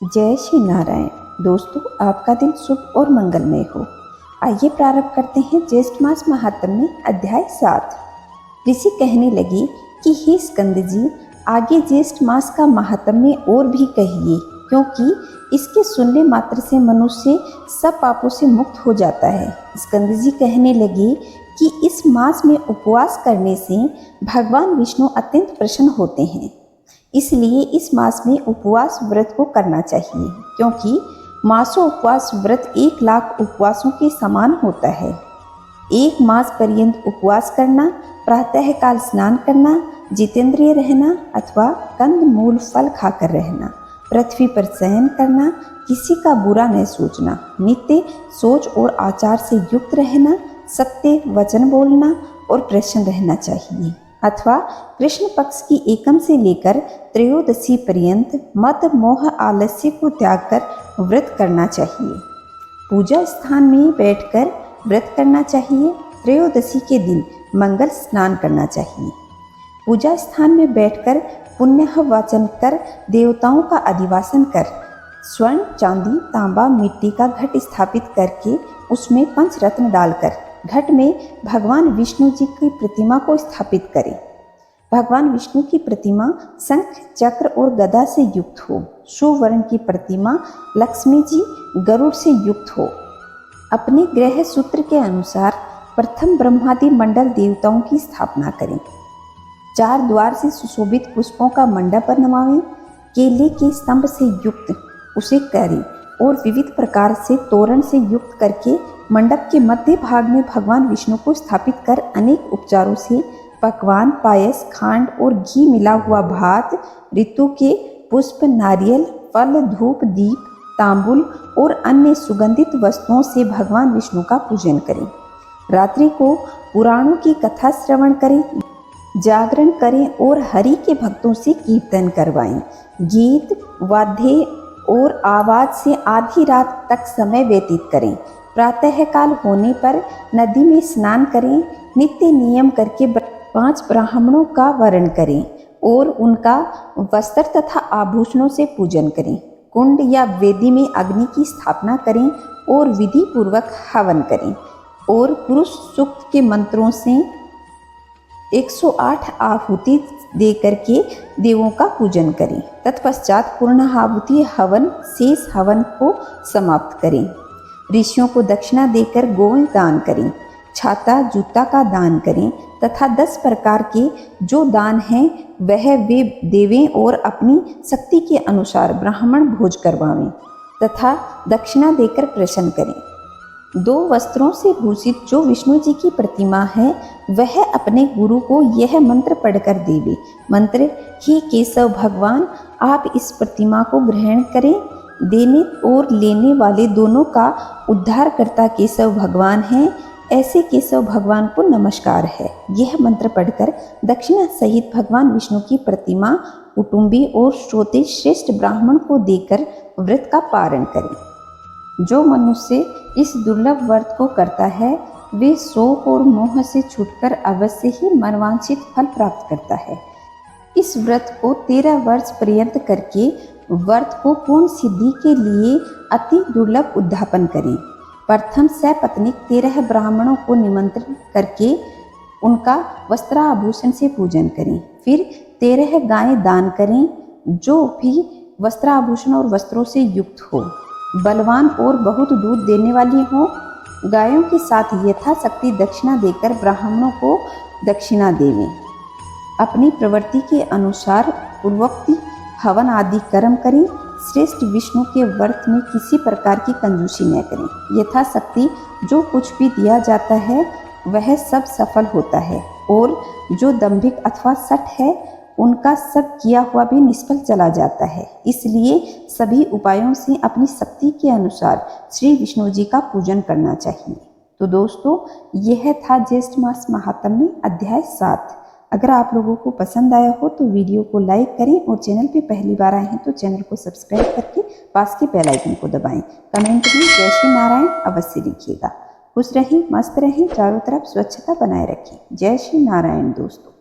जय श्री नारायण। दोस्तों, आपका दिन शुभ और मंगलमय हो। आइए प्रारंभ करते हैं ज्येष्ठ मास महात्म्य अध्याय 7। ऋषि कहने लगे कि हे स्कंद जी, आगे ज्येष्ठ मास का महात्म्य और भी कहिए, क्योंकि इसके सुनने मात्र से मनुष्य सब पापों से मुक्त हो जाता है। स्कंद जी कहने लगे कि इस मास में उपवास करने से भगवान विष्णु अत्यंत प्रसन्न होते हैं, इसलिए इस मास में उपवास व्रत को करना चाहिए, क्योंकि मासों उपवास व्रत 1,00,000 उपवासों के समान होता है। एक मास पर्यंत उपवास करना, प्रातःकाल स्नान करना, जितेंद्रिय रहना अथवा कंद मूल फल खाकर रहना, पृथ्वी पर शयन करना, किसी का बुरा न सोचना, नित्य सोच और आचार से युक्त रहना, सत्य वचन बोलना और प्रसन्न रहना चाहिए, अथवा कृष्ण पक्ष की एकम से लेकर त्रयोदशी पर्यंत मद मोह आलस्य को त्याग कर व्रत करना चाहिए। पूजा स्थान में बैठकर व्रत करना चाहिए। त्रयोदशी के दिन मंगल स्नान करना चाहिए। पूजा स्थान में बैठकर पुण्य वाचन कर देवताओं का अधिवासन कर स्वर्ण, चांदी, तांबा, मिट्टी का घट स्थापित करके उसमें पंचरत्न डालकर घट में भगवान विष्णु जी की प्रतिमा को स्थापित करें। भगवान विष्णु की प्रतिमा शंख, चक्र और गदा से युक्त हो। सुवर्ण की प्रतिमा लक्ष्मी जी गरुड़ से युक्त हो। अपने ग्रह सूत्र के अनुसार प्रथम ब्रह्मादि मंडल देवताओं की स्थापना करें। 4 द्वार से सुशोभित पुष्पों का मंडप बनवाएं। केले के स्तंभ से युक्त उसे करें और विविध प्रकार से तोरण से युक्त करके मंडप के मध्य भाग में भगवान विष्णु को स्थापित कर अनेक उपचारों से पकवान, पायस, खांड और घी मिला हुआ भात, ऋतु के पुष्प, नारियल, फल, धूप, दीप, तांबुल और अन्य सुगंधित वस्तुओं से भगवान विष्णु का पूजन करें। रात्रि को पुराणों की कथा श्रवण करें, जागरण करें और हरि के भक्तों से कीर्तन करवाएं। गीत, वाद्य और आवाज से आधी रात तक समय व्यतीत करें। प्रातःकाल होने पर नदी में स्नान करें। नित्य नियम करके 5 ब्राह्मणों का वरण करें और उनका वस्त्र तथा आभूषणों से पूजन करें। कुंड या वेदी में अग्नि की स्थापना करें और विधि पूर्वक हवन करें और पुरुष सूक्त के मंत्रों से 108 आहुति देकर के देवों का पूजन करें। तत्पश्चात पूर्णाहुति हवन शेष हवन को समाप्त करें। ऋषियों को दक्षिणा देकर गोएं दान करें। छाता, जूता का दान करें तथा 10 प्रकार के जो दान हैं वह वे देवें और अपनी शक्ति के अनुसार ब्राह्मण भोज करवावें तथा दक्षिणा देकर प्रसन्न करें। 2 वस्त्रों से भूषित जो विष्णु जी की प्रतिमा है वह अपने गुरु को यह मंत्र पढ़कर देवे। मंत्र: हे केशव भगवान, आप इस प्रतिमा को ग्रहण करें। देने और लेने वाले दोनों का उद्धारकर्ता केशव भगवान हैं। ऐसे केशव भगवान को नमस्कार है। यह मंत्र पढ़कर दक्षिणा सहित भगवान विष्णु की प्रतिमा कुटुंबी और श्रोते श्रेष्ठ ब्राह्मण को देकर व्रत का पारण करें। जो मनुष्य इस दुर्लभ व्रत को करता है वे शोक और मोह से छूटकर अवश्य ही मनवांछित फल प्राप्त करता है। इस व्रत को 13 वर्ष पर्यंत करके व्रत को पूर्ण सिद्धि के लिए अति दुर्लभ उद्यापन करें। प्रथम सपत्नीक 13 ब्राह्मणों को निमंत्रण करके उनका वस्त्राभूषण से पूजन करें। फिर 13 गायें दान करें जो भी वस्त्राभूषण और वस्त्रों से युक्त हो, बलवान और बहुत दूध देने वाली हो। गायों के साथ यथाशक्ति दक्षिणा देकर ब्राह्मणों को दक्षिणा देवें। अपनी प्रवृत्ति के अनुसार पूर्वोक्त हवन आदि कर्म करें। श्रेष्ठ विष्णु के व्रत में किसी प्रकार की कंजूसी न करें। यथाशक्ति जो कुछ भी दिया जाता है वह सब सफल होता है और जो दंभिक अथवा सठ है उनका सब किया हुआ भी निष्फल चला जाता है। इसलिए सभी उपायों से अपनी शक्ति के अनुसार श्री विष्णु जी का पूजन करना चाहिए। तो दोस्तों, यह था ज्येष्ठ मास महात्म्य अध्याय 7। अगर आप लोगों को पसंद आया हो तो वीडियो को लाइक करें और चैनल पे पहली बार आए हैं तो चैनल को सब्सक्राइब करके पास के बेल आइकन को दबाएं। कमेंट में जय श्री नारायण अवश्य लिखिएगा। खुश रहें, मस्त रहें, चारों तरफ स्वच्छता बनाए रखें। जय श्री नारायण दोस्तों।